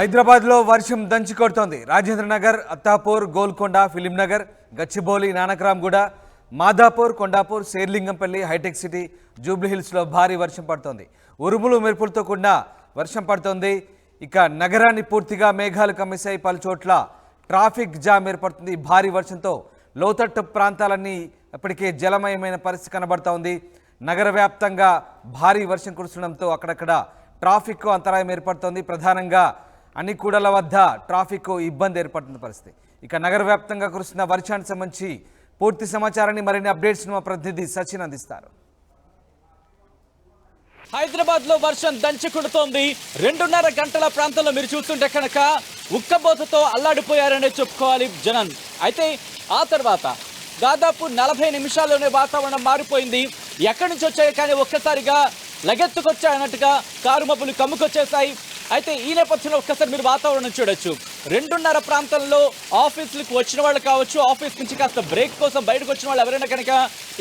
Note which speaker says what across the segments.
Speaker 1: హైదరాబాద్లో వర్షం దంచి కొడుతోంది. రాజేంద్రనగర్, అత్తాపూర్, గోల్కొండ, ఫిలింనగర్, గచ్చిబౌలి, నానక్రామ్గూడ, మాదాపూర్, కొండాపూర్, శేర్లింగంపల్లి, హైటెక్ సిటీ, జూబ్లీహిల్స్లో భారీ వర్షం పడుతోంది. ఉరుములు మెరుపులతో కూడిన వర్షం పడుతోంది. ఇక నగరాన్ని పూర్తిగా మేఘాలు కమ్మేశాయి. పలుచోట్ల ట్రాఫిక్ జామ్ ఏర్పడుతుంది. భారీ వర్షంతో లోతట్టు ప్రాంతాలన్నీ ఇప్పటికే జలమయమైన పరిస్థితి కనబడుతోంది. నగర వ్యాప్తంగా భారీ వర్షం కురుస్తుండడంతో అక్కడక్కడ ట్రాఫిక్ అంతరాయం ఏర్పడుతోంది. ప్రధానంగా అన్ని కూడల వద్ద ట్రాఫిక్ ఇబ్బంది ఏర్పడుతున్న పరిస్థితి. ఇక నగర వ్యాప్తంగా కురుస్తున్న వర్షానికి సంబంధించి పూర్తి సమాచారాన్ని మరిన్ని అప్డేట్స్ మా ప్రతినిధి సచిన్ అందిస్తారు.
Speaker 2: హైదరాబాద్ లో వర్షం దంచి కొడుతోంది. 2.5 గంటల ప్రాంతంలో మీరు చూస్తుంటే కనుక ఉక్కబోతతో అల్లాడిపోయారనే చెప్పుకోవాలి జనం. అయితే ఆ తర్వాత దాదాపు 40 నిమిషాల్లోనే వాతావరణం మారిపోయింది. ఎక్కడి నుంచి వచ్చాయి కానీ ఒక్కసారిగా లగెత్తుకొచ్చాయన్నట్టుగా కారు మబ్బులు కమ్ముకొచ్చేసాయి. అయితే ఈ నేపథ్యంలో ఒక్కసారి మీరు వాతావరణం చూడొచ్చు. 2:30 ప్రాంతంలో ఆఫీసులకు వచ్చిన వాళ్ళు కావచ్చు, ఆఫీస్ నుంచి కాస్త బ్రేక్ కోసం బయటకు వచ్చిన వాళ్ళు ఎవరైనా కనుక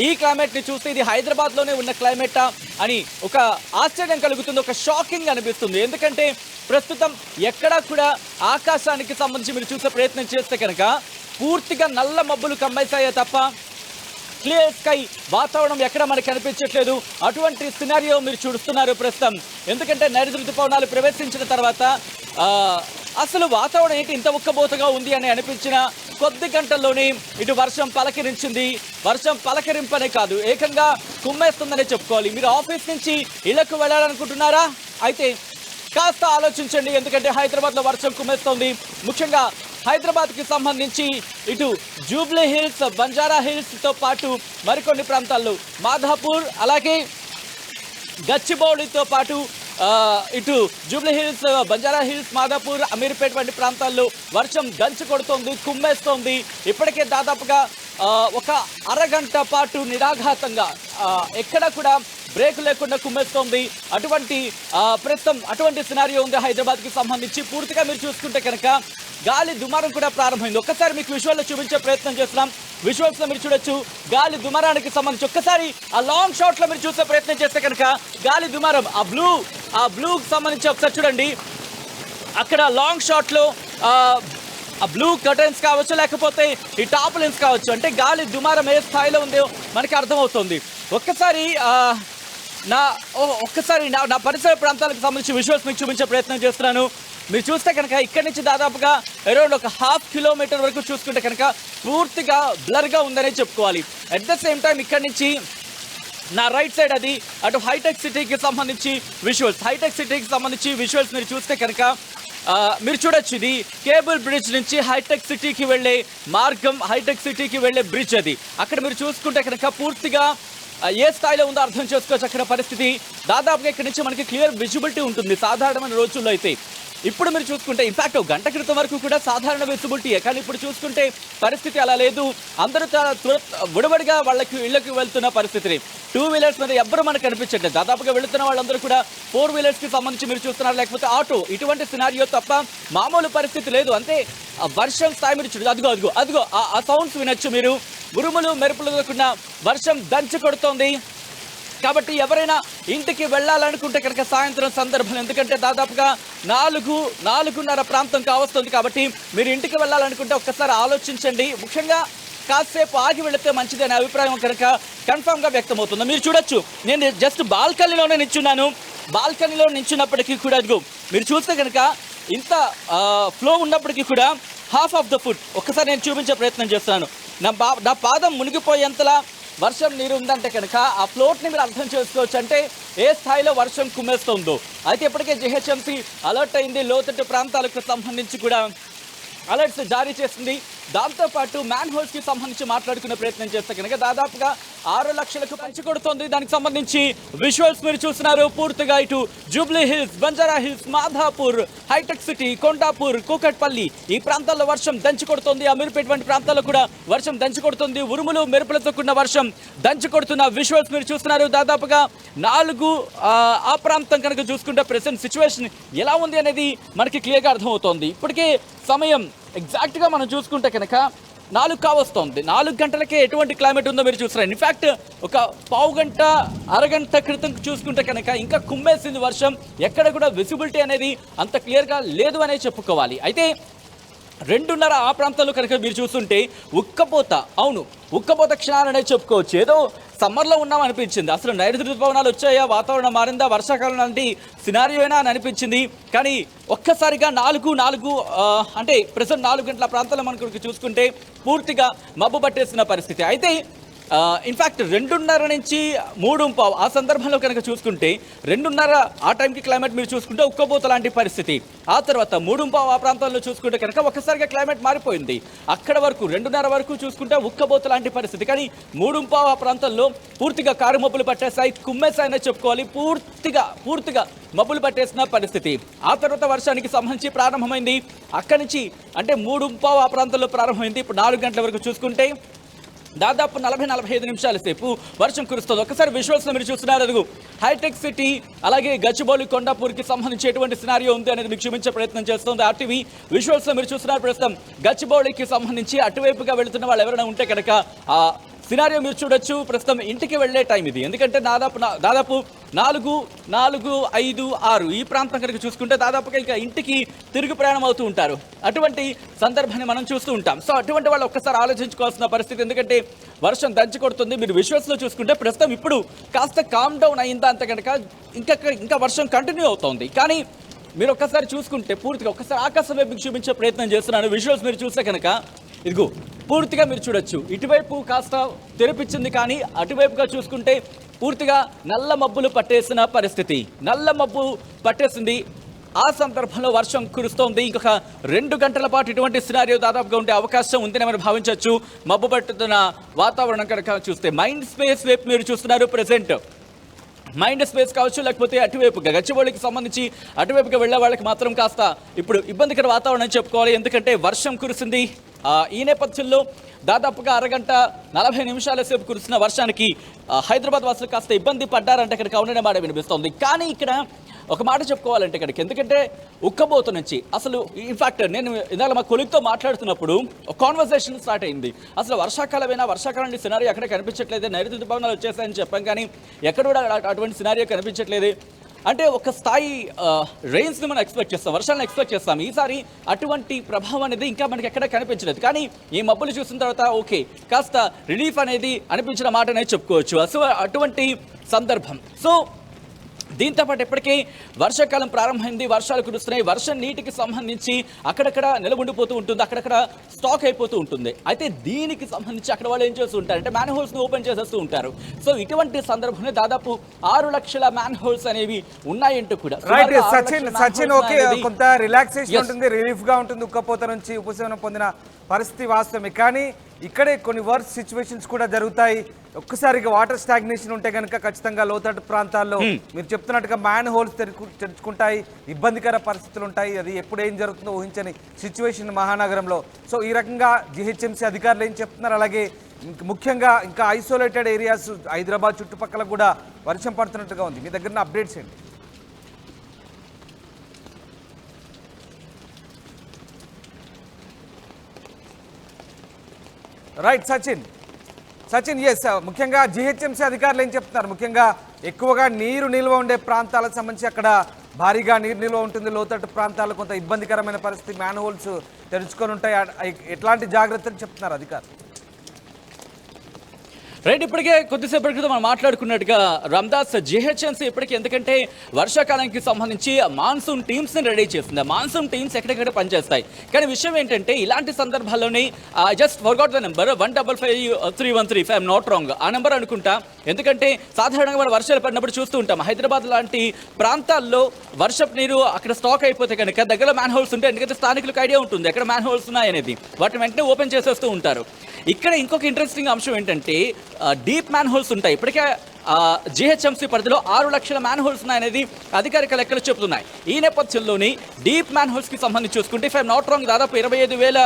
Speaker 2: ఈ క్లైమేట్ ని చూస్తే ఇది హైదరాబాద్ లోనే ఉన్న క్లైమేటా అని ఒక ఆశ్చర్యం కలుగుతుంది, ఒక షాకింగ్ అనిపిస్తుంది. ఎందుకంటే ప్రస్తుతం ఎక్కడా కూడా ఆకాశానికి సంబంధించి మీరు చూసే ప్రయత్నం చేస్తే కనుక పూర్తిగా నల్ల మబ్బులు కమ్మేశాయే తప్ప క్లియర్ స్కై వాతావరణం ఎక్కడ మనకు కనిపించట్లేదు. అటువంటి సినారియో మీరు చూస్తున్నారు ప్రస్తుతం. ఎందుకంటే నైరుతి ఋతుపవనాలు ప్రవేశించిన తర్వాత అసలు వాతావరణం ఏంటి ఇంత ఉక్కబోతగా ఉంది అని అనిపించిన కొద్ది గంటల్లోనే ఇటు వర్షం పలకరించింది. వర్షం పలకరింపనే కాదు, ఏకంగా కుమ్మేస్తుందనే చెప్పుకోవాలి. మీరు ఆఫీస్ నుంచి ఇళ్లకు వెళ్ళాలనుకుంటున్నారా? అయితే కాస్త ఆలోచించండి. ఎందుకంటే హైదరాబాద్లో వర్షం కుమ్మేస్తోంది. ముఖ్యంగా హైదరాబాద్కి సంబంధించి ఇటు జూబ్లీ హిల్స్, బంజారా హిల్స్తో పాటు మరికొన్ని ప్రాంతాల్లో మాదాపూర్, అలాగే గచ్చిబౌలితో పాటు ఇటు Jubilee Hills, Banjara Hills, Madhapur, Ameerpet వంటి ప్రాంతాల్లో వర్షం దంచి కొడుతోంది, కుమ్మేస్తోంది. ఇప్పటికే దాదాపుగా ఒక అరగంట పాటు నిరాఘాతంగా ఎక్కడ కూడా బ్రేక్ లేకుండా కుమ్మేస్తోంది. ప్రస్తుతం అటువంటి సినారియో ఉంది హైదరాబాద్కి సంబంధించి. పూర్తిగా మీరు చూసుకుంటే కనుక గాలి దుమారం కూడా ప్రారంభమైంది. ఒక్కసారి మీకు విజువల్లో చూపించే ప్రయత్నం చేస్తున్నాం. విజువల్స్లో మీరు చూడొచ్చు గాలి దుమారానికి సంబంధించి. ఒక్కసారి ఆ లాంగ్ షాట్లో మీరు చూసే ప్రయత్నం చేస్తే కనుక గాలి దుమారం ఆ బ్లూకి సంబంధించి ఒకసారి చూడండి. అక్కడ లాంగ్ షాట్లో ఆ బ్లూ కర్టన్స్ కావచ్చు, లేకపోతే ఈ టాప్లెన్స్ కావచ్చు, అంటే గాలి దుమారం ఏ స్థాయిలో ఉందో మనకి అర్థమవుతుంది. ఒక్కసారి నా పరిసర ప్రాంతాలకు సంబంధించి విజువల్స్ మీకు చూపించే ప్రయత్నం చేస్తున్నాను. మీరు చూస్తే కనుక ఇక్కడి నుంచి దాదాపుగా అరౌండ్ ఒక 1/2 కిలోమీటర్ వరకు చూసుకుంటే కనుక పూర్తిగా బ్లర్గా ఉందనే చెప్పుకోవాలి. అట్ ద సేమ్ టైం ఇక్కడి నుంచి నా రైట్ సైడ్ అది అటు హైటెక్ సిటీకి సంబంధించి విజువల్స్ మీరు చూస్తే కనుక మీరు చూడొచ్చు. ఇది కేబుల్ బ్రిడ్జ్ నుంచి హైటెక్ సిటీకి వెళ్ళే మార్గం, హైటెక్ సిటీకి వెళ్ళే బ్రిడ్జ్ అది. అక్కడ మీరు చూసుకుంటే కనుక పూర్తిగా ఏ స్థాయిలో ఉందో అర్థం చేసుకోవచ్చు. అక్కడ పరిస్థితి దాదాపుగా ఇక్కడ నుంచి మనకి క్లియర్ విజిబిలిటీ ఉంటుంది సాధారణమైన రోజుల్లో. అయితే ఇప్పుడు మీరు చూసుకుంటే ఇన్ఫాక్ట్ ఒక గంట క్రితం వరకు కూడా సాధారణ విజిబిలిటీయే, కానీ ఇప్పుడు చూసుకుంటే పరిస్థితి అలా లేదు. అందరూ విడబడిగా వాళ్ళకి ఇళ్లకు వెళ్తున్న పరిస్థితిని. 2 వీలర్స్ మీద ఎవ్వరూ మనకు కనిపించట్లేదు. దాదాపుగా వెళుతున్న వాళ్ళందరూ కూడా 4 వీలర్స్కి సంబంధించి మీరు చూస్తున్నారు, లేకపోతే ఆటో. ఇటువంటి సినారియో తప్ప మామూలు పరిస్థితి లేదు. అంతే వర్షం స్థాయి మీరు చూడదు. అదిగో ఆ సౌండ్స్ వినొచ్చు మీరు. ఉరుములు మెరుపులుకున్న వర్షం దంచి కొడుతోంది. కాబట్టి ఎవరైనా ఇంటికి వెళ్ళాలనుకుంటే కనుక సాయంత్రం సందర్భం, ఎందుకంటే దాదాపుగా 4:30 ప్రాంతం కావస్తుంది. కాబట్టి మీరు ఇంటికి వెళ్ళాలనుకుంటే ఒక్కసారి ఆలోచించండి. ముఖ్యంగా కాసేపు ఆగి వెళితే మంచిది అనే అభిప్రాయం కనుక కన్ఫామ్గా వ్యక్తమవుతుంది. మీరు చూడొచ్చు, నేను జస్ట్ బాల్కనీలోనే నిల్చున్నాను. బాల్కనీలో నిల్చున్నప్పటికీ కూడా అదిగో మీరు చూస్తే కనుక ఇంత ఫ్లో ఉన్నప్పటికీ కూడా 1/2 ఆఫ్ ద ఫుట్ ఒక్కసారి నేను చూపించే ప్రయత్నం చేస్తున్నాను. నా పాదం మునిగిపోయేంతలా వర్షం నీరు ఉందంటే కనుక ఆ ఫ్లోట్ని మీరు అర్థం చేసుకోవచ్చు, అంటే ఏ స్థాయిలో వర్షం కుమ్మేస్తుందో. అయితే ఇప్పటికే జిహెచ్ఎంసీ అలర్ట్ అయింది. లోతట్టు ప్రాంతాలకు సంబంధించి కూడా అలర్ట్స్ జారీ చేసింది. దాంతోపాటు మ్యాన్ హోల్స్కి సంబంధించి మాట్లాడుకునే ప్రయత్నం చేస్తే కనుక దాదాపుగా 6 లక్షలకు పంచి కొడుతోంది. దానికి సంబంధించి విజువల్స్ మీరు చూస్తున్నారు. పూర్తిగా ఇటు Jubilee Hills, Banjara Hills, Madhapur, హైటెక్ సిటీ, కొండాపూర్, కూకట్పల్లి ఈ ప్రాంతాల్లో వర్షం దంచి కొడుతోంది. అమీర్పేట్ వంటి ప్రాంతాల్లో కూడా వర్షం దంచి కొడుతుంది. ఉరుములు మెరుపులతో కూడిన వర్షం దంచి కొడుతున్న విజువల్స్ మీరు చూస్తున్నారు. దాదాపుగా 4 ఆ ప్రాంతం కనుక చూసుకుంటే ప్రెసెంట్ సిచ్యువేషన్ ఎలా ఉంది అనేది మనకి క్లియర్గా అర్థమవుతోంది. ఇప్పటికే సమయం ఎగ్జాక్ట్గా మనం చూసుకుంటే కనుక 4 కావస్తోంది. 4 గంటలకే ఎటువంటి క్లైమేట్ ఉందో మీరు చూస్తారు. ఇన్ఫ్యాక్ట్ ఒక పావు గంట అరగంట క్రితం చూసుకుంటే కనుక ఇంకా కుమ్మేసింది వర్షం. ఎక్కడ కూడా విజిబిలిటీ అనేది అంత క్లియర్గా లేదు అనే చెప్పుకోవాలి. అయితే 2:30 ఆ ప్రాంతాల్లో కనుక మీరు చూస్తుంటే ఉక్కపోత, అవును ఉక్కపోత క్షణాలనే చెప్పుకోవచ్చు. ఏదో సమ్మర్లో ఉన్నాం అనిపించింది. అసలు నైరుతి ఋతుపవనాలు వచ్చాయా, వాతావరణం మారిందా, వర్షాకాలం లాంటి సినారియోనా అని అనిపించింది. కానీ ఒక్కసారిగా 4 అంటే ప్రజెంట్ 4 గంటల ప్రాంతాల్లో మనకు చూసుకుంటే పూర్తిగా మబ్బు పట్టేసిన పరిస్థితి. అయితే ఇన్ఫ్యాక్ట్ 2:30 నుంచి 3:15 ఆ సందర్భంలో కనుక చూసుకుంటే 2:30 ఆ టైంకి క్లైమేట్ మీరు చూసుకుంటే ఉక్కపోత లాంటి పరిస్థితి. ఆ తర్వాత 3:15 ఆ ప్రాంతాల్లో చూసుకుంటే కనుక ఒక్కసారిగా క్లైమేట్ మారిపోయింది. అక్కడ వరకు 2:30 వరకు చూసుకుంటే ఉక్కపోత లాంటి పరిస్థితి. కానీ 3:15 ఆ ప్రాంతంలో పూర్తిగా కారు మబ్బులు పట్టేశాయి, కుమ్మేశాయనే చెప్పుకోవాలి. పూర్తిగా మబ్బులు పట్టేసిన పరిస్థితి. ఆ తర్వాత వర్షానికి సంబంధించి ప్రారంభమైంది. అక్కడి నుంచి అంటే 3:15 ఆ ప్రాంతంలో ప్రారంభమైంది. ఇప్పుడు 4 గంటల వరకు చూసుకుంటే దాదాపు 40-45 నిమిషాల సేపు వర్షం కురుస్తుంది. ఒక్కసారి విజువల్స్లో మీరు చూస్తున్నారు. అదుగు హైటెక్ సిటీ అలాగే గచ్చిబౌలి కొండాపూర్కి సంబంధించి ఎటువంటి సినారియో ఉంది అనేది మీకు చూపించే ప్రయత్నం చేస్తుంది ఆర్టీవీ. విజువల్స్లో మీరు చూస్తున్నారు ప్రస్తుతం గచ్చిబౌలికి సంబంధించి అటువైపుగా వెళుతున్న వాళ్ళు ఎవరైనా ఉంటే కనుక ఆ సినారియో మీరు చూడొచ్చు. ప్రస్తుతం ఇంటికి వెళ్ళే టైం ఇది. ఎందుకంటే దాదాపు 4-5-6 ఈ ప్రాంతం కనుక చూసుకుంటే దాదాపుగా ఇంకా ఇంటికి తిరుగు ప్రయాణం అవుతూ ఉంటారు. అటువంటి సందర్భాన్ని మనం చూస్తూ ఉంటాం. సో అటువంటి వాళ్ళు ఒక్కసారి ఆలోచించుకోవాల్సిన పరిస్థితి. ఎందుకంటే వర్షం దంచి కొడుతుంది. మీరు విజువల్స్లో చూసుకుంటే ప్రస్తుతం ఇప్పుడు కాస్త కామ్ డౌన్ అయిందా అంత కనుక ఇంకా వర్షం కంటిన్యూ అవుతోంది. కానీ మీరు ఒక్కసారి చూసుకుంటే పూర్తిగా ఒక్కసారి ఆకాశం వైపు చూపించే ప్రయత్నం చేస్తున్నాను. విజువల్స్ మీరు చూస్తే కనుక ఇదిగో పూర్తిగా మీరు చూడొచ్చు. ఇటువైపు కాస్త తెరిపించింది, కానీ అటువైపుగా చూసుకుంటే పూర్తిగా నల్ల మబ్బులు పట్టేసిన పరిస్థితి. నల్ల మబ్బు పట్టేసింది. ఆ సందర్భంలో వర్షం కురుస్తోంది. ఇంకొక 2 గంటల పాటు ఇటువంటి సినారియో దాదాపుగా ఉండే అవకాశం ఉందని మనం భావించవచ్చు. మబ్బు పట్టుతున్న వాతావరణం కనుక చూస్తే మైండ్ స్పేస్ వైపు మీరు చూస్తున్నారు. ప్రెసెంట్ మైండ్ స్పేస్ కావచ్చు, లేకపోతే అటువైపుగా గచ్చిబౌలికి సంబంధించి అటువైపుగా వెళ్ళే వాళ్ళకి మాత్రం కాస్త ఇప్పుడు ఇబ్బందికర వాతావరణం చెప్పుకోవాలి. ఎందుకంటే వర్షం కురిసింది. ఈ నేపథ్యంలో దాదాపుగా అరగంట 40 నిమిషాల సేపు కురిసిన వర్షానికి హైదరాబాద్ వాసులు కాస్త ఇబ్బంది పడ్డారంటే ఇక్కడికి అవుననే మాట వినిపిస్తోంది. కానీ ఇక్కడ ఒక మాట చెప్పుకోవాలంటే ఇక్కడికి, ఎందుకంటే ఉక్కబోతు నుంచి అసలు ఇన్ఫాక్ట్ నేను ఇందాక మా కొలిగ్తో మాట్లాడుతున్నప్పుడు కాన్వర్సేషన్ స్టార్ట్ అయింది. అసలు వర్షాకాలం సినారియో ఎక్కడ కనిపించట్లేదు, నైరుతి ఋతుపవనాలు వచ్చేసాయని చెప్పాం, కానీ ఎక్కడ కూడా అటువంటి సినారియో కనిపించట్లేదు. అంటే ఒక స్థాయి రెయిన్స్ని మనం ఎక్స్పెక్ట్ చేస్తాం, వర్షాలను ఎక్స్పెక్ట్ చేస్తాం. ఈసారి అటువంటి ప్రభావం అనేది ఇంకా మనకి ఎక్కడ కనిపించలేదు. కానీ ఈ మబ్బులు చూసిన తర్వాత ఓకే కాస్త రిలీఫ్ అనేది అనిపించిన మాట అనేది చెప్పుకోవచ్చు. అసలు అటువంటి సందర్భం. సో దీంతో పాటు ఇప్పటికీ వర్షాకాలం ప్రారంభమైంది, వర్షాలు కురుస్తున్నాయి. వర్షం నీటికి సంబంధించి అక్కడక్కడ నిలబడిపోతూ ఉంటుంది, అక్కడక్కడ స్టాక్ అయిపోతూ ఉంటుంది. అయితే దీనికి సంబంధించి అక్కడ వాళ్ళు ఏం చేస్తూ ఉంటారు అంటే మ్యాన్ హోల్స్ని ఓపెన్ చేసేస్తూ ఉంటారు. సో ఇటువంటి సందర్భంలో దాదాపు 6 లక్షల మ్యాన్ హోల్స్ అనేవి ఉన్నాయంటూ కూడా
Speaker 1: సచిన్ ఓకే కొంత రిలాక్సేషన్ ఉంటుంది, రిలీఫ్ గా ఉంటుంది. ఉక్కపోత నుంచి ఉపశమనం పొందిన పరిస్థితి వాస్తవమే. కానీ ఇక్కడే కొన్ని వర్స్ట్ సిచ్యువేషన్స్ కూడా జరుగుతాయి. ఒక్కసారిగా వాటర్ స్టాగ్నేషన్ ఉంటే కనుక ఖచ్చితంగా లోతట్టు ప్రాంతాల్లో మీరు చెప్తున్నట్టుగా మ్యాన్ హోల్స్ తెరుచుకుంటాయి, ఇబ్బందికర పరిస్థితులు ఉంటాయి. అది ఎప్పుడు ఏం జరుగుతుందో ఊహించని సిచ్యువేషన్ మహానగరంలో. సో ఈ రకంగా జిహెచ్ఎంసీ అధికారులు ఏం చెప్తున్నారు, అలాగే ముఖ్యంగా ఇంకా ఐసోలేటెడ్ ఏరియాస్ హైదరాబాద్ చుట్టుపక్కల కూడా వర్షం పడుతున్నట్టుగా ఉంది. మీ దగ్గర అప్డేట్స్ ఏంటి? రైట్ సచిన్ ఎస్, ముఖ్యంగా జిహెచ్ఎంసీ అధికారులు ఏం చెప్తున్నారు? ముఖ్యంగా ఎక్కువగా నీరు నిల్వ ఉండే ప్రాంతాలకు సంబంధించి అక్కడ భారీగా నీరు నిల్వ ఉంటుంది, లోతట్టు ప్రాంతాల్లో కొంత ఇబ్బందికరమైన పరిస్థితి, మ్యాన్ హోల్స్ తెరుచుకొని ఉంటాయి. ఎట్లాంటి జాగ్రత్తలు చెప్తున్నారు అధికారులు?
Speaker 2: రైట్, ఇప్పటికే కొద్దిసేపటి క్రితం మనం మాట్లాడుకున్నట్టుగా రామ్దాస్ జిహెచ్ఎంసీ ఇప్పటికీ, ఎందుకంటే వర్షాకాలానికి సంబంధించి మాన్సూన్ టీమ్స్ని రెడీ చేస్తుంది. మాన్సూన్ టీమ్స్ ఎక్కడెక్కడ పనిచేస్తాయి. కానీ విషయం ఏంటంటే ఇలాంటి సందర్భాల్లోనే just forgot the number 1555313 if I'm not wrong ఆ నెంబర్ అనుకుంటా. ఎందుకంటే సాధారణంగా మనం వర్షాలు పడినప్పుడు చూస్తూ ఉంటాం హైదరాబాద్ లాంటి ప్రాంతాల్లో వర్షపు నీరు అక్కడ స్టాక్ అయిపోతే కనుక దగ్గరలో మ్యాన్ హోల్స్ ఉంటాయి. ఎందుకంటే స్థానికులకు ఐడియా ఉంటుంది ఎక్కడ మ్యాన్ హోల్స్ ఉన్నాయనేది, వాటిని వెంటనే ఓపెన్ చేసేస్తూ ఉంటారు. ఇక్కడ ఇంకొక ఇంట్రెస్టింగ్ అంశం ఏంటంటే డీప్ మ్యాన్ హోల్స్ ఉంటాయి. ఇప్పటికే జిహెచ్ఎంసీ పరిధిలో 6 లక్షల మ్యాన్ హోల్స్ ఉన్నాయనేది అధికారిక లెక్కలు చెబుతున్నాయి. ఈ నేపథ్యంలోని డీప్ మ్యాన్ హోల్స్కి సంబంధించి చూసుకుంటే ఇఫ్ ఐఎమ్ నాట్ రాంగ్ దాదాపు 25,000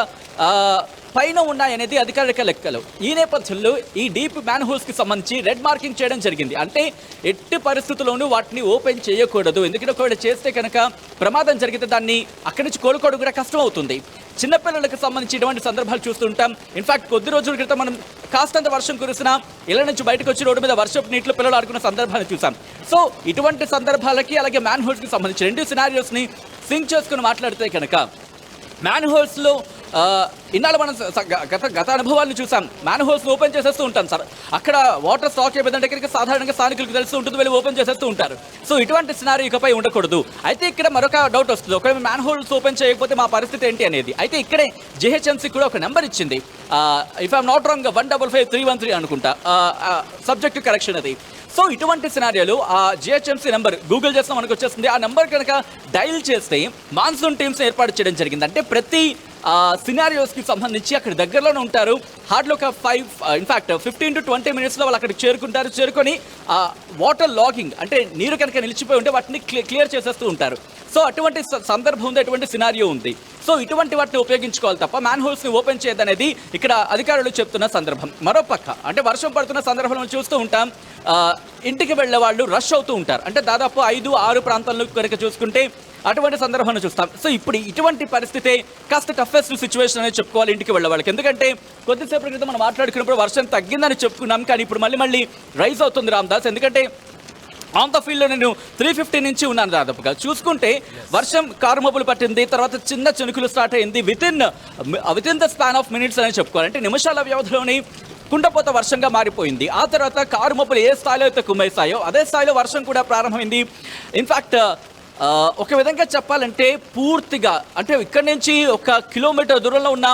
Speaker 2: పైన ఉన్నాయనేది అధికారిక లెక్కలు. ఈ నేపథ్యంలో ఈ డీప్ మ్యాన్ హోల్స్ కి సంబంధించి రెడ్ మార్కింగ్ చేయడం జరిగింది. అంటే ఎట్టి పరిస్థితుల్లోనూ వాటిని ఓపెన్ చేయకూడదు, ఎందుకంటే ఒకవేళ చేస్తే కనుక ప్రమాదం జరిగితే దాన్ని అక్కడి నుంచి కోలుకోవడం కూడా కష్టం అవుతుంది. చిన్నపిల్లలకు సంబంధించి ఇటువంటి సందర్భాలు చూస్తుంటాం. ఇన్ఫాక్ట్ కొద్ది రోజుల క్రితం మనం కాస్తంత వర్షం కురిసినా ఇళ్ల నుంచి బయటకు వచ్చి రోడ్డు మీద వర్షపు నీటిలో పిల్లలు ఆడుకున్న సందర్భాలు చూసాం. సో ఇటువంటి సందర్భాలకి అలాగే మ్యాన్ హోల్స్ కి సంబంధించి రెండు సినారియోస్ ని సింక్ చేసుకుని మాట్లాడితే కనుక మ్యాన్ హోల్స్లో ఇన్నాళ్ళు మనం గత అనుభవాలను చూసాం. మ్యాన్ హోల్స్ ఓపెన్ చేసేస్తూ ఉంటాం సార్. అక్కడ వాటర్ స్టాక్ అయిపోయిందంటే కనుక సాధారణంగా స్థానికులకు తెలుస్తూ ఉంటుంది, వెళ్ళి ఓపెన్ చేసేస్తూ ఉంటారు. సో ఇటువంటి సినారీ ఇకపై ఉండకూడదు. అయితే ఇక్కడ మరొక డౌట్ వస్తుంది, ఒకవేళ మ్యాన్ హోల్స్ ఓపెన్ చేయకపోతే మా పరిస్థితి ఏంటి అనేది. అయితే ఇక్కడే జిహెచ్ఎంసీ కూడా ఒక నెంబర్ ఇచ్చింది. ఇఫ్ ఐఎమ్ నాట్ రాంగ్ 155313 అనుకుంటా సబ్జెక్ట్ కరెక్షన్ అది. సో ఇటువంటి సినారియోలు ఆ జిహెచ్ఎంసీ నెంబర్ గూగుల్ చేస్తే మనకు వచ్చేస్తుంది. ఆ నెంబర్ కనుక డైల్ చేస్తే మాన్సూన్ టీమ్స్ ఏర్పాటు చేయడం జరిగింది. అంటే ప్రతి సినారియోస్కి సంబంధించి అక్కడ దగ్గరలోనే ఉంటారు. హార్డ్లో ఒక 15 to 20 మినిట్స్లో వాళ్ళు అక్కడికి చేరుకుంటారు. చేరుకొని వాటర్ లాగింగ్ అంటే నీరు కనుక నిలిచిపోయి ఉంటే వాటిని క్లియర్ చేసేస్తూ ఉంటారు. సో అటువంటి సందర్భం ఉంది, అటువంటి సినారియో ఉంది. సో ఇటువంటి వాటిని ఉపయోగించుకోవాలి తప్ప మ్యాన్ హోల్స్ని ఓపెన్ చేయదనేది ఇక్కడ అధికారులు చెప్తున్న సందర్భం. మరోపక్క అంటే వర్షం పడుతున్న సందర్భంలో చూస్తూ ఉంటాం, ఇంటికి వెళ్ళే వాళ్ళు రష్ అవుతూ ఉంటారు. అంటే దాదాపు 5-6 ప్రాంతాల్లో కనుక చూసుకుంటే అటువంటి సందర్భాన్ని చూస్తాం. సో ఇప్పుడు ఇటువంటి పరిస్థితే కాస్త టఫెస్ట్ సిచ్యువేషన్ అనేది చెప్పుకోవాలి ఇంటికి వెళ్ళే వాళ్ళకి. ఎందుకంటే కొద్దిసేపటి క్రితం మనం మాట్లాడుకున్నప్పుడు వర్షం తగ్గిందని చెప్పుకున్నాం, కానీ ఇప్పుడు మళ్ళీ రైజ్ అవుతుంది రామ్దాస్. ఎందుకంటే ఆన్ ద ఫీల్డ్లో నేను 350 నుంచి ఉన్నాను దాదాపుగా. చూసుకుంటే వర్షం కారుమబ్బులు పట్టింది, తర్వాత చిన్న చినుకులు స్టార్ట్ అయింది. Within the span of minutes అని చెప్పుకోవాలి. అంటే నిమిషాల వ్యవధిలోని కుండపోత వర్షంగా మారిపోయింది. ఆ తర్వాత కారుమబ్బులు ఏ స్థాయిలో అయితే కుమ్మేశాయో అదే స్థాయిలో వర్షం కూడా ప్రారంభమైంది. ఇన్ఫ్యాక్ట్ ఒక విధంగా చెప్పాలంటే పూర్తిగా అంటే ఇక్కడి నుంచి 1 కిలోమీటర్ దూరంలో ఉన్న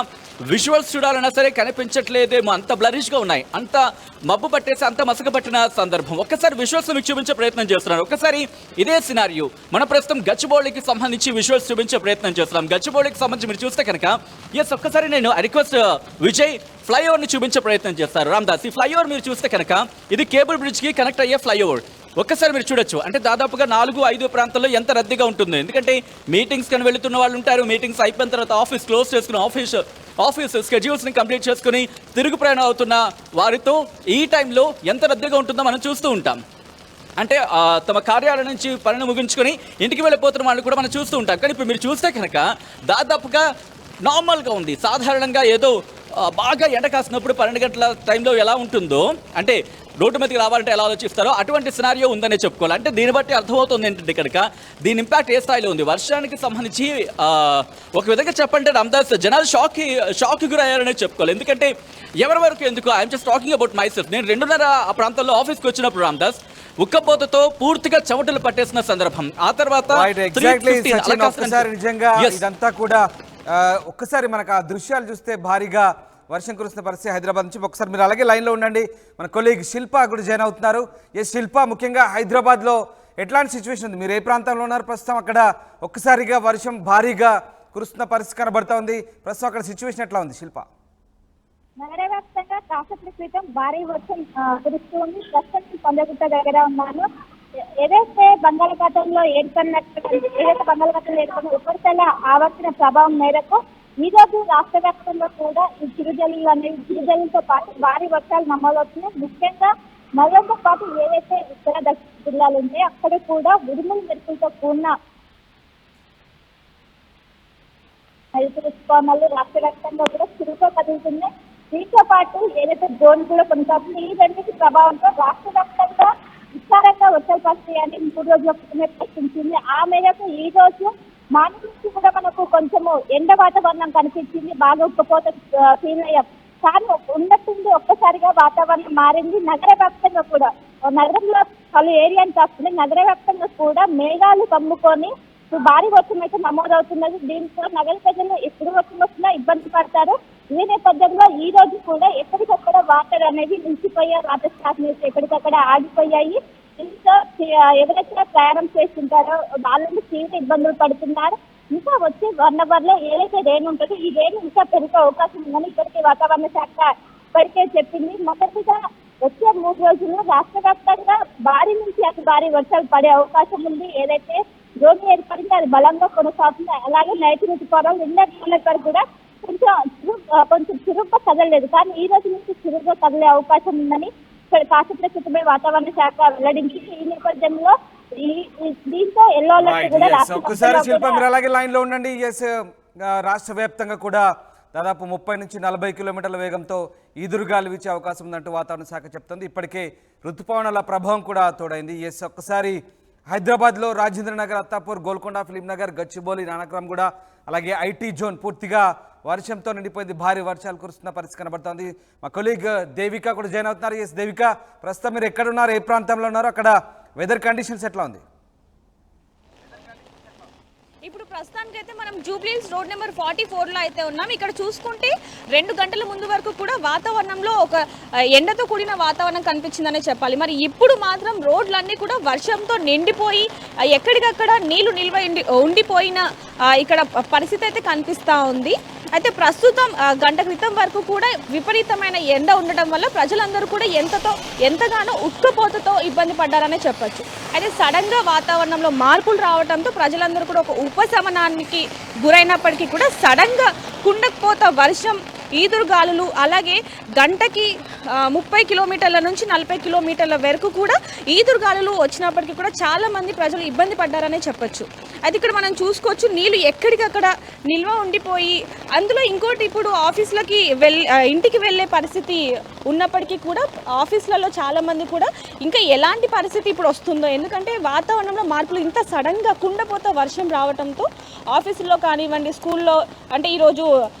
Speaker 2: విజువల్స్ చూడాలన్నా సరే కనిపించట్లేదేమో, అంత బ్లరిష్గా ఉన్నాయి, అంత మబ్బు పట్టేసి అంత మసక పట్టిన సందర్భం. ఒక్కసారి విజువల్స్ మీకు చూపించే ప్రయత్నం చేస్తున్నాను. ఒకసారి ఇదే సినారియో మనం ప్రస్తుతం గచ్చిబౌలికి సంబంధించి విజువల్స్ చూపించే ప్రయత్నం చేస్తున్నాం. గచ్చిబౌలికి సంబంధించి మీరు చూస్తే కనుక ఒక్కసారి నేను రిక్వెస్ట్ విజయ్ ఫ్లైఓవర్ని చూపించే ప్రయత్నం చేస్తారు. రామ్దాస్, ఈ ఫ్లైఓవర్ మీరు చూస్తే కనుక ఇది కేబుల్ బ్రిడ్జ్కి కనెక్ట్ అయ్యే ఫ్లైఓవర్. ఒక్కసారి మీరు చూడొచ్చు, అంటే దాదాపుగా 4-5 ప్రాంతాల్లో ఎంత రద్దీగా ఉంటుందో. ఎందుకంటే మీటింగ్స్ కానీ వెళుతున్న వాళ్ళు ఉంటారు, మీటింగ్స్ అయిపోయిన తర్వాత ఆఫీస్ క్లోజ్ చేసుకుని ఆఫీస్ స్కెడ్యూల్స్ని కంప్లీట్ చేసుకుని తిరుగు ప్రయాణం అవుతున్న వారితో ఈ టైంలో ఎంత రద్దీగా ఉంటుందో మనం చూస్తూ ఉంటాం. అంటే తమ కార్యాలయం నుంచి పనిని ముగించుకొని ఇంటికి వెళ్ళిపోతున్న వాళ్ళు కూడా మనం చూస్తూ ఉంటాం. కానీ ఇప్పుడు మీరు చూస్తే కనుక దాదాపుగా నార్మల్గా ఉంది. సాధారణంగా ఏదో బాగా ఎండ కాసినప్పుడు 12 గంటల టైంలో ఎలా ఉంటుందో, అంటే రోడ్డు మీదకి రావాలంటే ఎలా ఆలోచిస్తారో అటువంటి సినారియో ఉందనే చెప్పుకోవాలి. అంటే దీన్ని బట్టి అర్థమవుతుంది ఏంటంటే కనుక దీని ఇంపాక్ట్ ఏ స్థాయిలో ఉంది. వర్షానికి సంబంధించి ఒక విధంగా చెప్పంటే రామ్దాస్ జనాలు షాక్ గురయ్యారనే చెప్పుకోవాలి. ఎందుకంటే ఎవరి వరకు ఎందుకు I'm just talking about my self. నేను 2:30 ఆ ప్రాంతంలో ఆఫీస్కి వచ్చినప్పుడు రామ్దాస్ ఉక్కపోతతో పూర్తిగా చెమటలు పట్టేసిన సందర్భం. ఆ తర్వాత
Speaker 1: నిజంగా ఇదంతా కూడా ఒక్కసారి మనకు ఆ దృశ్యాలు చూస్తే భారీగా వర్షం కురుస్తున్న పరిస్థితి హైదరాబాద్ నుంచి. ఒకసారి మీరు అలాగే లైన్లో ఉండండి. మన కొలీగ్ శిల్ప కూడా జాయిన్ అవుతున్నారు. శిల్ప, ముఖ్యంగా హైదరాబాద్లో ఎట్లాంటి సిచ్యువేషన్ ఉంది? మీరు ఏ ప్రాంతంలో ఉన్నారు ప్రస్తుతం? అక్కడ ఒక్కసారిగా వర్షం భారీగా కురుస్తున్న పరిస్థితి కనబడతా ఉంది. ప్రస్తుతం అక్కడ సిచ్యువేషన్ ఎట్లా ఉంది శిల్ప?
Speaker 3: నగర వ్యాప్తంగా కాసేపటి క్రితం భారీ వర్షం కురుస్తుంది. ప్రస్తుతం పొందగుట్ట దగ్గర ఉన్నాను. ఏదైతే బంగాళాఖాతంలో ఏర్పడిన ఉపరితల ఆవర్తన ప్రభావం మేరకు ఈ రోజు రాష్ట్ర వ్యాప్తంగా కూడా ఈ చిరుజల్లుతో పాటు భారీ వర్షాలు నమోదవుతున్నాయి. ముఖ్యంగా నగరంతో పాటు ఏదైతే ఉత్తర దక్షిణ జిల్లాలు ఉంటాయో అక్కడ కూడా ఉరుములు మెరుపులతో కూడిన ఋతుపవనాలు రాష్ట్ర వ్యాప్తంగా కూడా చురుగ్గా కదులుతున్నాయి. దీంతో పాటు ఏదైతే డ్రోన్ కూడా కొనసాగుతుంది. ఈ రెండింటి ప్రభావంతో రాష్ట్ర వ్యాప్తంగా విస్తారంగా వర్షాలు పడతాయని 3 రోజుల క్రితమే ప్రకటించింది. ఆ మేరకు ఈ రోజు మార్నింగ్ నుంచి కూడా మనకు కొంచెము ఎండ వాతావరణం కనిపించింది. బాగా ఉక్కపోత ఫీల్ అయ్యాం. కానీ ఉన్నట్టుండి ఒక్కసారిగా వాతావరణం మారింది. నగర వ్యాప్తంగా కూడా నగరంలో పలు ఏరియాని కాకుండా నగర వ్యాప్తంగా కూడా మేఘాలు కమ్ముకొని భారీ వర్షం అయితే నమోదవుతున్నది. దీంతో నగర ప్రజలు ఎప్పుడు వర్షం వచ్చినా ఇబ్బంది పడతారు. ఈ నేపథ్యంలో ఈ రోజు కూడా ఎక్కడికక్కడ వాటర్ అనేది నిలిచిపోయాయి. వాటర్ స్టాక్ ఎక్కడికక్కడ ఆగిపోయాయి. దీంతో ఎవరైతే ప్రయాణం చేస్తుంటారో వాళ్ళని తీవ్ర ఇబ్బందులు పడుతున్నారు. ఇంకా వచ్చే 1 అవర్లో ఏదైతే రేణు ఉంటుందో ఈ రేణు ఇంకా పెరిగే అవకాశం ఉందని ఇప్పటికే వాతావరణ శాఖ ఇప్పటికే చెప్పింది. మొదటిగా వచ్చే 3 రోజుల్లో రాష్ట్ర వ్యాప్తంగా భారీ నుంచి అతి భారీ వర్షాలు పడే అవకాశం ఉంది. ఏదైతే ద్రోణి ఏర్పడిందో అది బలంగా కొనసాగుతుంది. అలాగే నైరుతి ఋతుపవనాలు నిన్నటి వరకు కూడా కొంచెం కొంచెం చురుగ్గా కదలలేదు. కానీ ఈ రోజు నుంచి చురుగ్గా కదిలే అవకాశం ఉందని ఇక్కడ కాసేపటి క్రితమే వాతావరణ శాఖ వెల్లడించింది. ఈ నేపథ్యంలో దీంతో ఎల్లో అలర్ట్ కూడా
Speaker 1: ఒక్కసారి శిల్ప మీరు అలాగే లైన్ లో ఉండండి. ఎస్, రాష్ట్ర వ్యాప్తంగా కూడా దాదాపు 30 నుంచి 40 కిలోమీటర్ల వేగంతో ఈదురుగాలు వీచే అవకాశం ఉందంటూ వాతావరణ శాఖ చెప్తుంది. ఇప్పటికే ఋతుపవనాల ప్రభావం కూడా తోడైంది. ఎస్, ఒక్కసారి హైదరాబాద్లో రాజేంద్ర నగర్, అత్తాపూర్, గోల్కొండ, ఫిలిం నగర్, గచ్చిబౌలి, నానక్రామ్ కూడా అలాగే ఐటీ జోన్ పూర్తిగా వర్షంతో నిండిపోయింది. భారీ వర్షాలు కురుస్తున్న పరిస్థితి కనబడుతోంది. మా కొలీగ్ దేవిక కూడా జాయిన్ అవుతున్నారు. ఎస్ దేవిక, ప్రస్తుతం మీరు ఎక్కడున్నారు, ఏ ప్రాంతంలో ఉన్నారు, అక్కడ వెదర్ కండిషన్స్ ఎట్లా ఉంది?
Speaker 4: ఇప్పుడు ప్రస్తుతానికైతే మనం జూబ్లీహిల్స్ రోడ్ నెంబర్ 44లో అయితే ఉన్నాం. ఇక్కడ చూసుకుంటే 2 గంటల ముందు వరకు కూడా వాతావరణంలో ఒక ఎండతో కూడిన వాతావరణం కనిపించిందనే చెప్పాలి. మరి ఇప్పుడు మాత్రం రోడ్లన్నీ కూడా వర్షంతో నిండిపోయి ఎక్కడికక్కడ నీళ్లు నిల్వ ఉండిపోయిన ఇక్కడ పరిస్థితి అయితే కనిపిస్తూ ఉంది. అయితే ప్రస్తుతం గంట క్రితం వరకు కూడా విపరీతమైన ఎండ ఉండటం వల్ల ప్రజలందరూ కూడా ఎంతగానో ఉక్కపోతతో ఇబ్బంది పడ్డారనే చెప్పొచ్చు. అయితే సడన్గా వాతావరణంలో మార్పులు రావడంతో ప్రజలందరూ కూడా ఒక ఉపశమనానికి గురైనప్పటికీ కూడా సడన్గా కుండకపోత వర్షం, ఈదురుగాలులు, అలాగే గంటకి 30 కిలోమీటర్ల నుంచి 40 కిలోమీటర్ల వరకు కూడా ఈదురుగాలులు వచ్చినప్పటికీ కూడా చాలామంది ప్రజలు ఇబ్బంది పడ్డారనే చెప్పొచ్చు. అది ఇక్కడ మనం చూసుకోవచ్చు, నీళ్ళు ఎక్కడికక్కడ నిల్వ ఉండిపోయి, అందులో ఇంకోటి ఇప్పుడు ఆఫీసులకి ఇంటికి వెళ్ళే పరిస్థితి ఉన్నప్పటికీ కూడా ఆఫీసులలో చాలామంది కూడా ఇంకా ఎలాంటి పరిస్థితి ఇప్పుడు వస్తుందో, ఎందుకంటే వాతావరణంలో మార్పులు ఇంత సడన్గా కుండపోత వర్షం రావడంతో ఆఫీసుల్లో కానివ్వండి, స్కూల్లో, అంటే ఈరోజు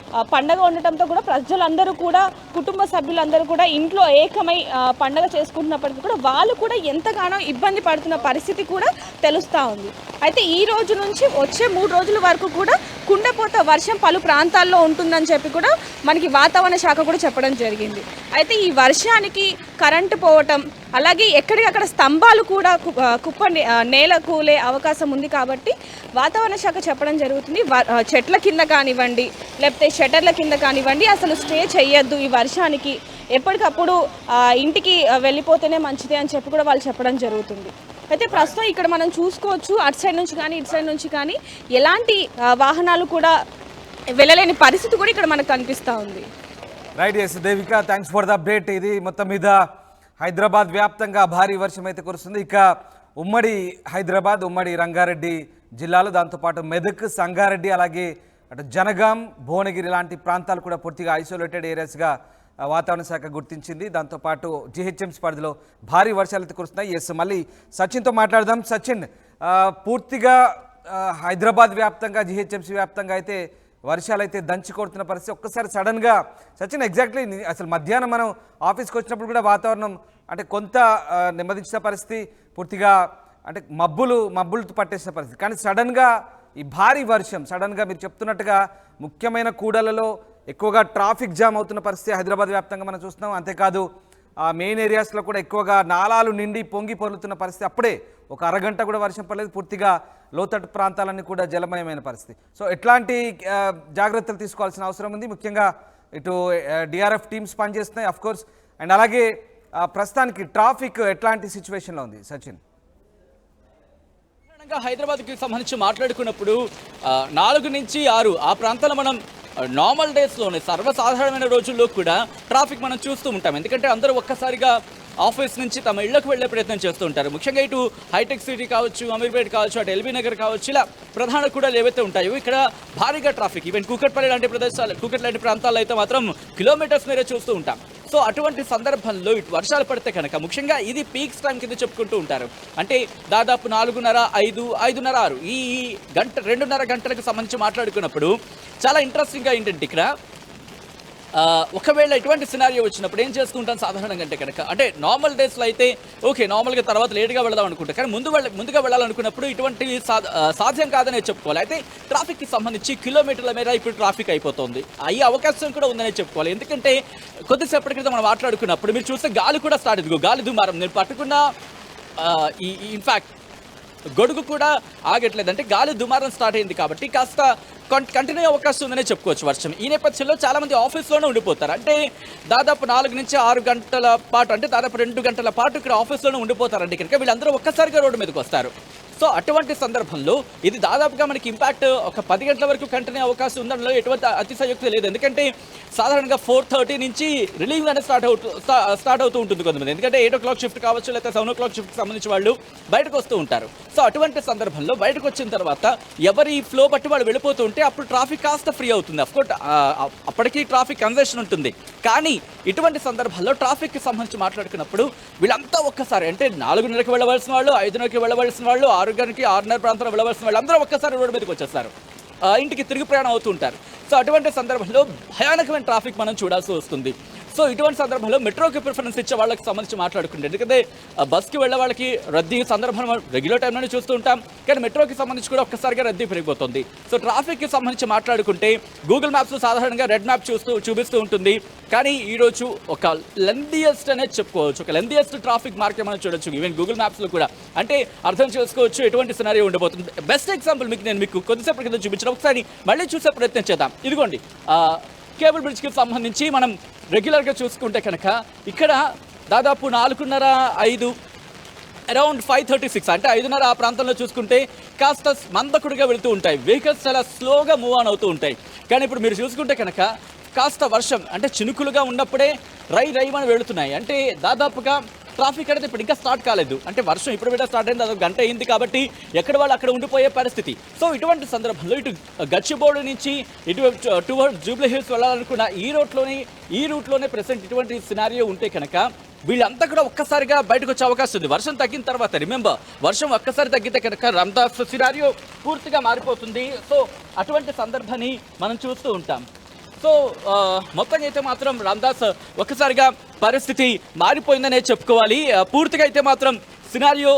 Speaker 4: పండగ ఉండటంతో కూడా ప్రజలందరూ కూడా, కుటుంబ సభ్యులందరూ కూడా ఇంట్లో ఏకమై పండగ చేసుకుంటున్నప్పటికీ కూడా వాళ్ళు కూడా ఎంతగానో ఇబ్బంది పడుతున్న పరిస్థితి కూడా తెలుస్తూ ఉంది. అయితే ఈ రోజు నుంచి వచ్చే 3 రోజుల వరకు కూడా కుండపోత వర్షం పలు ప్రాంతాల్లో ఉంటుందని చెప్పి కూడా మనకి వాతావరణ శాఖ కూడా చెప్పడం జరిగింది. అయితే ఈ వర్షానికి కరెంటు పోవటం, అలాగే ఎక్కడికక్కడ స్తంభాలు కూడా నేల కూలే అవకాశం ఉంది. కాబట్టి వాతావరణ శాఖ చెప్పడం జరుగుతుంది, చెట్ల కింద కానివ్వండి, లేకపోతే షట్టర్ల కింద కానివ్వండి, అసలు స్టే చేయొద్దు ఈ వర్షానికి, ఎప్పటికప్పుడు ఇంటికి వెళ్ళిపోతేనే మంచిది అని చెప్పి కూడా వాళ్ళు చెప్పడం జరుగుతుంది. అయితే ప్రస్తుతం ఇక్కడ మనం చూసుకోవచ్చు, అటు సైడ్ నుంచి కానీ ఇటు సైడ్ నుంచి కానీ ఎలాంటి వాహనాలు కూడా వెళ్ళలేని పరిస్థితి కూడా ఇక్కడ మనకు కనిపిస్తూ ఉంది.
Speaker 1: Right, yes Devika, thanks for the update. ఇది మొత్తం మీద హైదరాబాద్ వ్యాప్తంగా భారీ వర్షం అయితే కురుస్తుంది. ఇక ఉమ్మడి హైదరాబాద్, ఉమ్మడి రంగారెడ్డి జిల్లాలు, దాంతోపాటు మెదక్, సంగారెడ్డి, అలాగే అటు జనగాం, భువనగిరి లాంటి ప్రాంతాలు కూడా పూర్తిగా ఐసోలేటెడ్ ఏరియాస్గా వాతావరణ శాఖ గుర్తించింది. దాంతోపాటు జిహెచ్ఎంసీ పరిధిలో భారీ వర్షాలు అయితే కురుస్తున్నాయి. ఎస్, మళ్ళీ సచిన్తో మాట్లాడదాం. సచిన్, పూర్తిగా హైదరాబాద్ వ్యాప్తంగా, జిహెచ్ఎంసీ వ్యాప్తంగా అయితే వర్షాలు అయితే దంచి కొడుతున్న పరిస్థితి. ఒక్కసారి సడన్గా సచిన్, ఎగ్జాక్ట్లీ అసలు మధ్యాహ్నం మనం ఆఫీస్కి వచ్చినప్పుడు కూడా వాతావరణం అంటే కొంత నెమ్మదించిన పరిస్థితి, పూర్తిగా అంటే మబ్బులతో పట్టేసిన పరిస్థితి. కానీ సడన్గా ఈ భారీ వర్షం, సడన్గా మీరు చెప్తున్నట్టుగా ముఖ్యమైన కూడలలో ఎక్కువగా ట్రాఫిక్ జామ్ అవుతున్న పరిస్థితి హైదరాబాద్ వ్యాప్తంగా మనం చూస్తున్నాం. అంతేకాదు మెయిన్ ఏరియాస్లో కూడా ఎక్కువగా నాలాలు నిండి పొంగి పొర్లుతున్న పరిస్థితి. అప్పుడే ఒక అరగంట కూడా వర్షం పడలేదు, పూర్తిగా లోతట్టు ప్రాంతాలన్నీ కూడా జలమయమైన పరిస్థితి. సో ఎట్లాంటి జాగ్రత్తలు తీసుకోవాల్సిన అవసరం ఉంది? ముఖ్యంగా ఇటు డిఆర్ఎఫ్ టీమ్స్ పనిచేస్తున్నాయి అఫ్కోర్స్, అండ్ అలాగే ప్రస్తుతానికి ట్రాఫిక్ ఎట్లాంటి సిచ్యువేషన్లో ఉంది సచిన్?
Speaker 2: హైదరాబాద్కి సంబంధించి మాట్లాడుకున్నప్పుడు 4 నుంచి 6 ఆ ప్రాంతాల్లో మనం నార్మల్ డేస్లోనే, సర్వసాధారణమైన రోజుల్లో కూడా ట్రాఫిక్ మనం చూస్తూ ఉంటాం. ఎందుకంటే అందరూ ఒక్కసారిగా ఆఫీస్ నుంచి తమ ఇళ్లకు వెళ్లే ప్రయత్నం చేస్తూ ఉంటారు. ముఖ్యంగా ఇటు హైటెక్ సిటీ కావచ్చు, అమీర్పేట్ కావచ్చు, అటు ఎల్బీ నగర్ కావచ్చు, ఇలా ప్రధాన కూడా ఏవైతే ఉంటాయో ఇక్కడ భారీగా ట్రాఫిక్, ఈవెన్ కూకట్పల్లి లాంటి ప్రదేశాలు, కూకట్ లాంటి ప్రాంతాల్లో అయితే మాత్రం కిలోమీటర్స్ మీరే చూస్తూ ఉంటాం. సో అటువంటి సందర్భంలో ఇటు వర్షాలు పడితే కనుక, ముఖ్యంగా ఇది పీక్స్ టైం కింద చెప్పుకుంటూ ఉంటారు. అంటే దాదాపు 4:30, 5, 5:30, 6 ఈ 2.5 గంటలకు సంబంధించి మాట్లాడుకున్నప్పుడు చాలా ఇంట్రెస్టింగ్గా ఏంటంటే ఇక్కడ ఒకవేళ ఇటువంటి సినారియో వచ్చినప్పుడు ఏం చేసుకుంటాం సాధారణంగా అంటే కనుక, అంటే నార్మల్ డేస్లో అయితే ఓకే, నార్మల్గా తర్వాత లేట్గా వెళదాం అనుకుంటాం. కానీ ముందుగా వెళ్ళాలనుకున్నప్పుడు ఇటువంటి సాధ్యం కాదనే చెప్పుకోవాలి. అయితే ట్రాఫిక్కి సంబంధించి కిలోమీటర్ల మేర ఇప్పుడు ట్రాఫిక్ అయిపోతుంది. అయ్యే అవకాశం కూడా ఉందనే చెప్పుకోవాలి. ఎందుకంటే కొద్దిసేపటి క్రితం మనం మాట్లాడుకున్నప్పుడు మీరు చూస్తే గాలి కూడా స్టార్ట్ అయింది, గాలి దుమారం. నేను పట్టుకున్న ఇన్ఫ్యాక్ట్ గొడుగు కూడా ఆగట్లేదు, అంటే గాలి దుమారం స్టార్ట్ అయింది. కాబట్టి కాస్త కంటిన్యూ అవకాశం ఉందనే చెప్పుకోవచ్చు వర్షం. ఈ నేపథ్యంలో చాలామంది ఆఫీస్లోనే ఉండిపోతారు. అంటే దాదాపు 4 నుంచి 6 గంటల పాటు, అంటే దాదాపు 2 గంటల పాటు ఇక్కడ ఆఫీస్లోనే ఉండిపోతారండి. కనుక వీళ్ళందరూ ఒక్కసారిగా రోడ్డు మీదకి వస్తారు. సో అటువంటి సందర్భంలో ఇది దాదాపుగా మనకి ఇంపాక్ట్ ఒక 10 గంటల వరకు కంటిన్యూ అవకాశం ఉందనలో ఎటువంటి అతిశయోక్తి లేదు. ఎందుకంటే సాధారణంగా 4:30 నుంచి రిలీవ్ అనేది స్టార్ట్ అవుతూ ఉంటుంది కొంతమంది. ఎందుకంటే 8 o'clock షిఫ్ట్ కావచ్చు, లేకపోతే 7 o'clock షిఫ్ట్ సంబంధించి వాళ్ళు బయటకు వస్తూ ఉంటారు. సో అటువంటి సందర్భంలో బయటకు వచ్చిన తర్వాత ఎవరి ఫ్లో బట్టి వాళ్ళు వెళ్ళిపోతూ ఉంటే అప్పుడు ట్రాఫిక్ కాస్త ఫ్రీ అవుతుంది. అఫ్కోర్స్ అప్పటికీ ట్రాఫిక్ కన్జెషన్ ఉంటుంది. కానీ ఇటువంటి సందర్భాల్లో ట్రాఫిక్కి సంబంధించి మాట్లాడుకున్నప్పుడు వీళ్ళంతా ఒక్కసారి అంటే 4:30కి వెళ్ళవలసిన వాళ్ళు, 5:30కి వెళ్ళవలసిన వాళ్ళు, 6 గంటకి 6:30 ప్రాంతంలో వెళ్ళవలసిన వాళ్ళు అందరూ ఒక్కసారి రోడ్డు మీదకి వచ్చేస్తారు, ఇంటికి తిరిగి ప్రయాణం అవుతూ ఉంటారు. సో అటువంటి సందర్భంలో భయానకమైన ట్రాఫిక్ మనం చూడాల్సి వస్తుంది. సో ఇటువంటి సందర్భంలో మెట్రోకి ప్రిఫరెన్స్ ఇచ్చే వాళ్ళకి సంబంధించి మాట్లాడుకుంటే, ఎందుకంటే బస్కి వెళ్ళే వాళ్ళకి రద్దీ సందర్భం రెగ్యులర్ టైంలోనే చూస్తూ ఉంటాం, కానీ మెట్రోకి సంబంధించి కూడా ఒక్కసారిగా రద్దీ పెరిగిపోతుంది. సో ట్రాఫిక్కి సంబంధించి మాట్లాడుకుంటే గూగుల్ మ్యాప్స్ సాధారణంగా రెడ్ మ్యాప్ చూపిస్తూ ఉంటుంది. కానీ ఈరోజు ఒక లెందియస్ట్ అనేది చెప్పుకోవచ్చు, ఒక లెందియస్ట్ ట్రాఫిక్ మార్కెట్ మనం చూడొచ్చు ఈవెన్ గూగుల్ మ్యాప్స్లో కూడా. అంటే అర్థం చేసుకోవచ్చు ఎటువంటి సినారియో ఉండబోతుంది. బెస్ట్ ఎగ్జాంపుల్ మీకు కొద్దిసేపటి కింద చూపించిన ఒకసారి మళ్ళీ చూసే ప్రయత్నం చేద్దాం. ఇదిగోండి కేబుల్ బ్రిడ్జ్కి సంబంధించి మనం రెగ్యులర్గా చూసుకుంటే కనుక ఇక్కడ దాదాపు 4:30, 5 అరౌండ్ 5:36 అంటే 5:30 ఆ ప్రాంతంలో చూసుకుంటే కాస్త మందకుడిగా వెళుతూ ఉంటాయి, వెహికల్స్ చాలా స్లోగా మూవ్ ఆన్ అవుతూ ఉంటాయి. కానీ ఇప్పుడు మీరు చూసుకుంటే కనుక కాస్త వర్షం అంటే చినుకులుగా ఉన్నప్పుడే రైమని వెళుతున్నాయి. అంటే దాదాపుగా ట్రాఫిక్ అనేది ఇప్పుడు ఇంకా స్టార్ట్ కాలేదు, అంటే వర్షం ఇప్పుడు కూడా స్టార్ట్ అయింది, అదొక గంట అయింది కాబట్టి ఎక్కడ వాళ్ళు అక్కడ ఉండిపోయే పరిస్థితి. సో ఇటువంటి సందర్భంలో ఇటు గచ్చిబౌలి నుంచి టువర్డ్ జూబ్లీ హిల్స్ వెళ్ళాలనుకున్న ఈ రూట్లోనే ప్రెసెంట్ ఇటువంటి సినారియో ఉంటే కనుక వీళ్ళంతా కూడా ఒక్కసారిగా బయటకు వచ్చే అవకాశం ఉంది. వర్షం తగ్గిన తర్వాత రిమెంబర్, వర్షం ఒక్కసారి తగ్గితే కనుక రామ్దాస్ సినారియో పూర్తిగా మారిపోతుంది. సో అటువంటి సందర్భాన్ని మనం చూస్తూ ఉంటాం. సో మొత్తంగా అయితే మాత్రం రామ్దాస్ ఒక్కసారిగా పరిస్థితి మారిపోయిందనే చెప్పుకోవాలి. పూర్తిగా అయితే మాత్రం సినారియో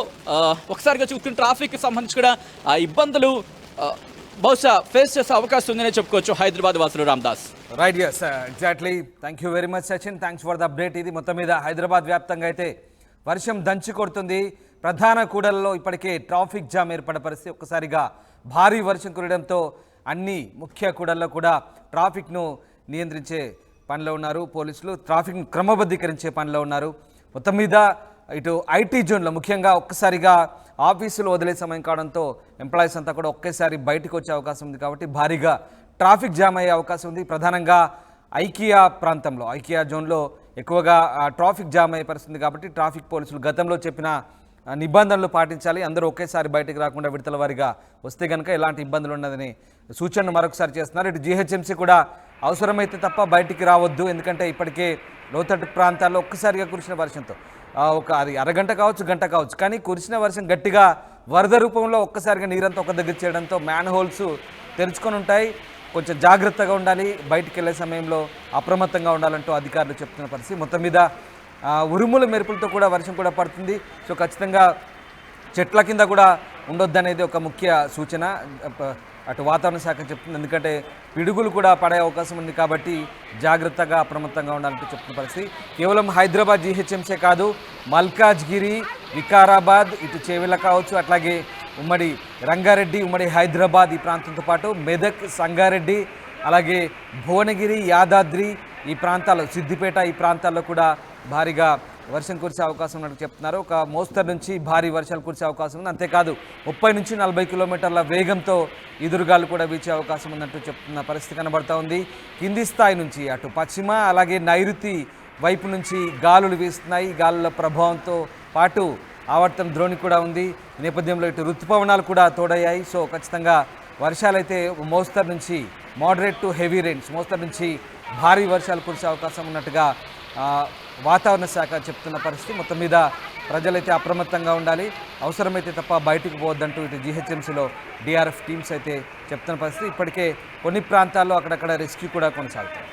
Speaker 2: ఒకసారిగా చూసుకుని ట్రాఫిక్కి సంబంధించి కూడా ఇబ్బందులు బహుశా ఫేస్ చేసే అవకాశం ఉందనే చెప్పుకోవచ్చు హైదరాబాద్ వాసులు. Ramdas
Speaker 1: right, yes exactly. Thank you very much Sachin, thanks for the update. ఇది మొత్తం మీద హైదరాబాద్ వ్యాప్తంగా అయితే వర్షం దంచి కొడుతుంది. ప్రధాన కూడల్లో ఇప్పటికే ట్రాఫిక్ జామ్ ఏర్పడే పరిస్థితి. ఒక్కసారిగా భారీ వర్షం కురవడంతో అన్ని ముఖ్య కూడల్లో కూడా ట్రాఫిక్ను నియంత్రించే పనిలో ఉన్నారు పోలీసులు, ట్రాఫిక్ను క్రమబద్ధీకరించే పనిలో ఉన్నారు. మొత్తం మీద ఇటు ఐటీ జోన్లో ముఖ్యంగా ఒక్కసారిగా ఆఫీసులు వదిలే సమయం కావడంతో ఎంప్లాయీస్ అంతా కూడా ఒకేసారి బయటకు వచ్చే అవకాశం ఉంది కాబట్టి భారీగా ట్రాఫిక్ జామ్ అయ్యే అవకాశం ఉంది. ప్రధానంగా ఐకియా జోన్లో ఎక్కువగా ట్రాఫిక్ జామ్ అయ్యే పరిస్థితి కాబట్టి ట్రాఫిక్ పోలీసులు గతంలో చెప్పిన నిబంధనలు పాటించాలి, అందరూ ఒకేసారి బయటకు రాకుండా విడతల వారీగా వస్తే కనుక ఎలాంటి ఇబ్బందులు ఉన్నదని సూచనను మరొకసారి చేస్తున్నారు. ఇటు జీహెచ్ఎంసీ కూడా అవసరమైతే తప్ప బయటికి రావద్దు, ఎందుకంటే ఇప్పటికే లోతట్టు ప్రాంతాల్లో ఒక్కసారిగా కురిసిన వర్షంతో అది అరగంట కావచ్చు, గంట కావచ్చు, కానీ కురిసిన వర్షం గట్టిగా వరద రూపంలో ఒక్కసారిగా నీరంతా ఒక దగ్గర చేయడంతో మ్యాన్ హోల్స్ తెరుచుకొని ఉంటాయి. కొంచెం జాగ్రత్తగా ఉండాలి, బయటికి వెళ్ళే సమయంలో అప్రమత్తంగా ఉండాలంటూ అధికారులు చెప్తున్న పరిస్థితి. మొత్తం మీద ఉరుముల మెరుపులతో కూడా వర్షం కూడా పడుతుంది. సో ఖచ్చితంగా చెట్ల కింద కూడా ఉండొద్దనేది ఒక ముఖ్య సూచన అటు వాతావరణ శాఖ చెప్తుంది. ఎందుకంటే పిడుగులు కూడా పడే అవకాశం ఉంది కాబట్టి జాగ్రత్తగా అప్రమత్తంగా ఉండాలంటూ చెప్తున్న పరిస్థితి. కేవలం హైదరాబాద్ జీహెచ్ఎంసీ కాదు, మల్కాజ్గిరి, వికారాబాద్, ఇటు చేవెళ్ళ కావచ్చు, అట్లాగే ఉమ్మడి రంగారెడ్డి, ఉమ్మడి హైదరాబాద్ ఈ ప్రాంతంతో పాటు మెదక్, సంగారెడ్డి, అలాగే భువనగిరి, యాదాద్రి ఈ ప్రాంతాల్లో, సిద్దిపేట ఈ ప్రాంతాల్లో కూడా భారీగా వర్షం కురిసే అవకాశం ఉన్నట్టు చెప్తున్నారు. ఒక మోస్తరు నుంచి భారీ వర్షాలు కురిసే అవకాశం ఉంది. అంతేకాదు 30 నుంచి 40 కిలోమీటర్ల వేగంతో ఎదురుగాలు కూడా వీచే అవకాశం ఉన్నట్టు చెప్తున్న పరిస్థితి కనబడతా ఉంది. కింది స్థాయి నుంచి అటు పశ్చిమ అలాగే నైరుతి వైపు నుంచి గాలులు వీస్తున్నాయి. గాలుల ప్రభావంతో పాటు ఆవర్తన ద్రోణి కూడా ఉంది. ఈ నేపథ్యంలో ఇటు ఋతుపవనాలు కూడా తోడయ్యాయి. సో ఖచ్చితంగా వర్షాలైతే మోస్తరు నుంచి మోడరేట్ టు హెవీ రెయిన్స్, మోస్తరు నుంచి భారీ వర్షాలు కురిసే అవకాశం ఉన్నట్టుగా వాతావరణ శాఖ చెప్తున్న పరిస్థితి. మొత్తం మీద ప్రజలైతే అప్రమత్తంగా ఉండాలి, అవసరమైతే తప్ప బయటకు పోవద్దంటూ ఇటు జీహెచ్ఎంసీలో డిఆర్ఎఫ్ టీమ్స్ అయితే చెప్తున్న పరిస్థితి. ఇప్పటికే కొన్ని ప్రాంతాల్లో అక్కడక్కడ రెస్క్యూ కూడా కొనసాగుతుంది.